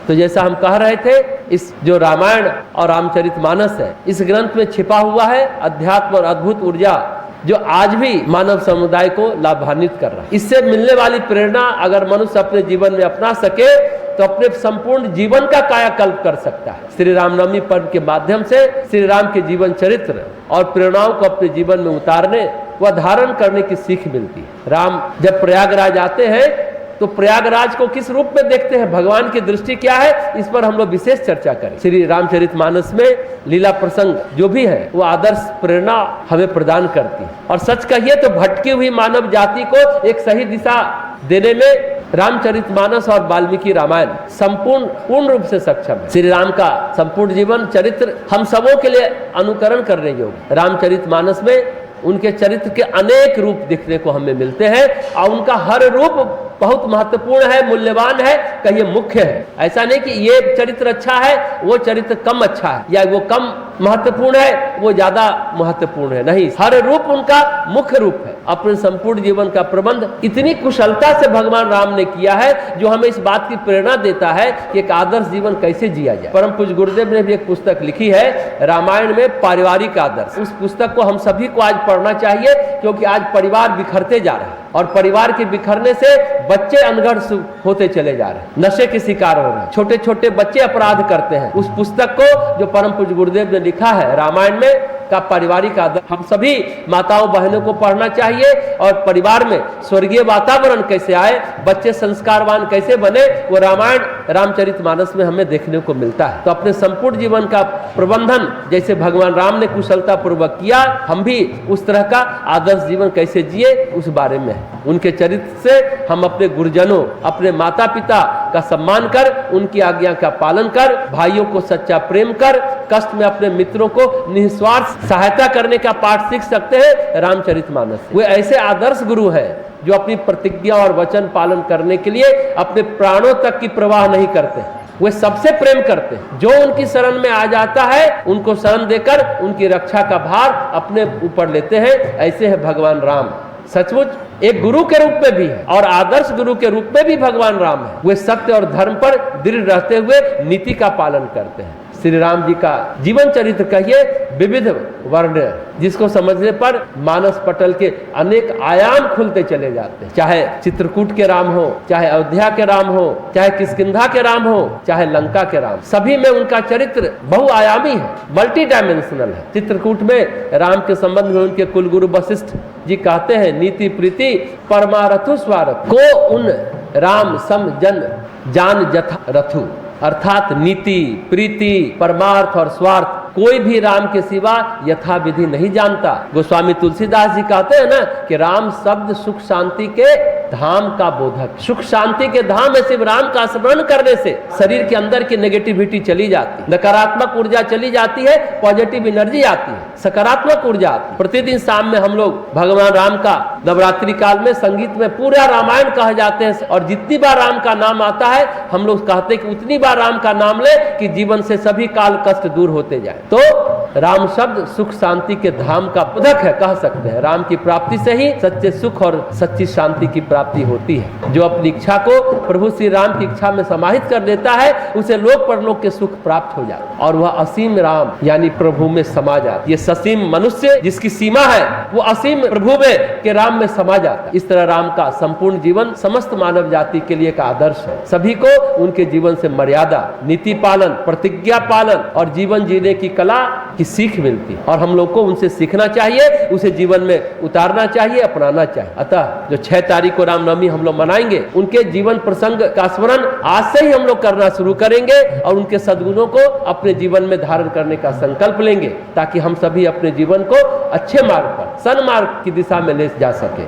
तो जैसा हम कह रहे थे, इस जो रामायण और रामचरितमानस है, इस ग्रंथ में छिपा हुआ है अध्यात्म और अद्भुत ऊर्जा जो आज भी मानव समुदाय को लाभान्वित कर रहा है। इससे मिलने वाली प्रेरणा अगर मनुष्य अपने जीवन में अपना सके तो अपने संपूर्ण जीवन का कायाकल्प कर सकता है। श्री रामनवमी पर्व के माध्यम से श्री राम के जीवन चरित्र और प्रेरणाओं को अपने जीवन में उतारने व धारण करने की सीख मिलती है। राम जब प्रयागराज आते हैं तो प्रयागराज को किस रूप में देखते हैं, भगवान की दृष्टि क्या है, इस पर हम लोग विशेष चर्चा करें। श्री रामचरितमानस में लीला प्रसंग जो भी है वो आदर्श प्रेरणा हमें प्रदान करती है। और सच कहिए तो भटकी हुई मानव जाति को एक सही दिशा देने में रामचरितमानस और वाल्मीकि रामायण पूर्ण रूप से सक्षम है। श्री राम का संपूर्ण जीवन चरित्र हम सबों के लिए अनुकरण करने योग्य। रामचरितमानस में उनके चरित्र के अनेक रूप दिखने को हमें मिलते हैं और उनका हर रूप बहुत महत्वपूर्ण है, मूल्यवान है, कहिए मुख्य है। ऐसा नहीं कि ये चरित्र अच्छा है वो चरित्र कम अच्छा है या वो कम महत्वपूर्ण है वो ज्यादा महत्वपूर्ण है, नहीं, हर रूप उनका मुख्य रूप है। अपने संपूर्ण जीवन का प्रबंध इतनी कुशलता से भगवान राम ने किया है जो हमें इस बात की प्रेरणा देता है कि एक आदर्श जीवन कैसे जिया जाए। परम पूज्य गुरुदेव ने भी एक पुस्तक लिखी है रामायण में पारिवारिक आदर्श। उस पुस्तक को हम सभी को आज पढ़ना चाहिए क्योंकि आज परिवार बिखरते जा रहे हैं और परिवार के बिखरने से बच्चे अनगढ़ होते चले जा रहे हैं, नशे के शिकार हो रहे हैं, छोटे छोटे बच्चे अपराध करते हैं। उस पुस्तक को जो परम पूज्य गुरुदेव ने लिखा है रामायण में का पारिवारिक आदर्श, हम सभी माताओं बहनों को पढ़ना चाहिए और परिवार में स्वर्गीय वातावरण कैसे आए, बच्चे संस्कारवान कैसे बने, वो रामायण रामचरितमानस में हमें देखने को मिलता है। तो अपने संपूर्ण जीवन का प्रबंधन जैसे भगवान राम ने कुशलता पूर्वक किया, हम भी उस तरह का आदर्श जीवन कैसे जिए उस बारे में है। उनके चरित्र से हम अपने गुरुजनों, अपने माता पिता का सम्मान कर, उनकी आज्ञा का पालन कर, भाइयों को सच्चा प्रेम कर, कष्ट में अपने मित्रों को निस्वार्थ सहायता करने का पाठ सीख सकते हैं रामचरितमानस से। वे ऐसे आदर्श गुरु हैं जो अपनी प्रतिज्ञा और वचन पालन करने के लिए अपने प्राणों तक की परवाह नहीं करते, वे सबसे प्रेम करते हैं। जो उनकी शरण में आ जाता है उनको शरण देकर उनकी रक्षा का भार अपने ऊपर लेते हैं। ऐसे है भगवान राम, सचमुच एक गुरु के रूप में भी है और आदर्श गुरु के रूप में भी भगवान राम है। वे सत्य और धर्म पर दृढ़ रहते हुए नीति का पालन करते हैं। श्री राम जी का जीवन चरित्र कहिए विविध वर्ण, जिसको समझने पर मानस पटल के अनेक आयाम खुलते चले जाते हैं। चाहे चित्रकूट के राम हो, चाहे अयोध्या के राम हो, चाहे किष्किंधा के राम हो, चाहे लंका के राम, सभी में उनका चरित्र बहुआयामी है, मल्टी डायमेंशनल है। चित्रकूट में राम के संबंध में उनके कुलगुरु वशिष्ठ जी कहते हैं, नीति प्रीति परमारथु स्वार्थ को उन राम सम जन जान जथा रथु, अर्थात नीति प्रीति परमार्थ और स्वार्थ कोई भी राम के सिवा यथा विधि नहीं जानता। गोस्वामी तुलसीदास जी कहते हैं ना कि राम शब्द सुख शांति के धाम का बोधक। सुख शांति के धाम में सिर्फ राम का स्मरण करने से शरीर के अंदर की नेगेटिविटी चली जाती है, नकारात्मक ऊर्जा चली जाती है, पॉजिटिव एनर्जी आती है, सकारात्मक ऊर्जा आती है। प्रतिदिन शाम में हम लोग भगवान राम का नवरात्रि काल में संगीत में पूरा रामायण कहे जाते हैं और जितनी बार राम का नाम आता है हम लोग कहते हैं कि उतनी बार राम का नाम ले कि जीवन से सभी काल कष्ट दूर होते जाए। तो राम शब्द सुख शांति के धाम का बोधक है, कह सकते हैं। राम की प्राप्ति से ही सच्चे सुख और सच्ची शांति की प्राप्ति होती है। जो अपनी इच्छा को प्रभु श्री राम की इच्छा में समाहित कर देता है उसे लोक परलोक के सुख प्राप्त हो जाता है और वह असीम राम यानी प्रभु में समा जाता है। ये ससीम मनुष्य जिसकी सीमा है वो असीम प्रभु में के राम में समा जाता है। इस तरह राम का संपूर्ण जीवन समस्त मानव जाति के लिए एक आदर्श है। सभी को उनके जीवन से मर्यादा, नीति पालन, प्रतिज्ञा पालन और जीवन जीने की कला की सीख मिलती है और हम लोग को उनसे सीखना चाहिए, उसे जीवन में उतारना चाहिए, अपनाना चाहिए। अतः जो 6 तारीख को रामनवमी हम लोग मनाएंगे उनके जीवन प्रसंग का स्मरण आज से ही हम लोग करना शुरू करेंगे और उनके सद्गुणों को अपने जीवन में धारण करने का संकल्प लेंगे ताकि हम सभी अपने जीवन को अच्छे मार्ग पर, सन्मार्ग की दिशा में ले जा सके।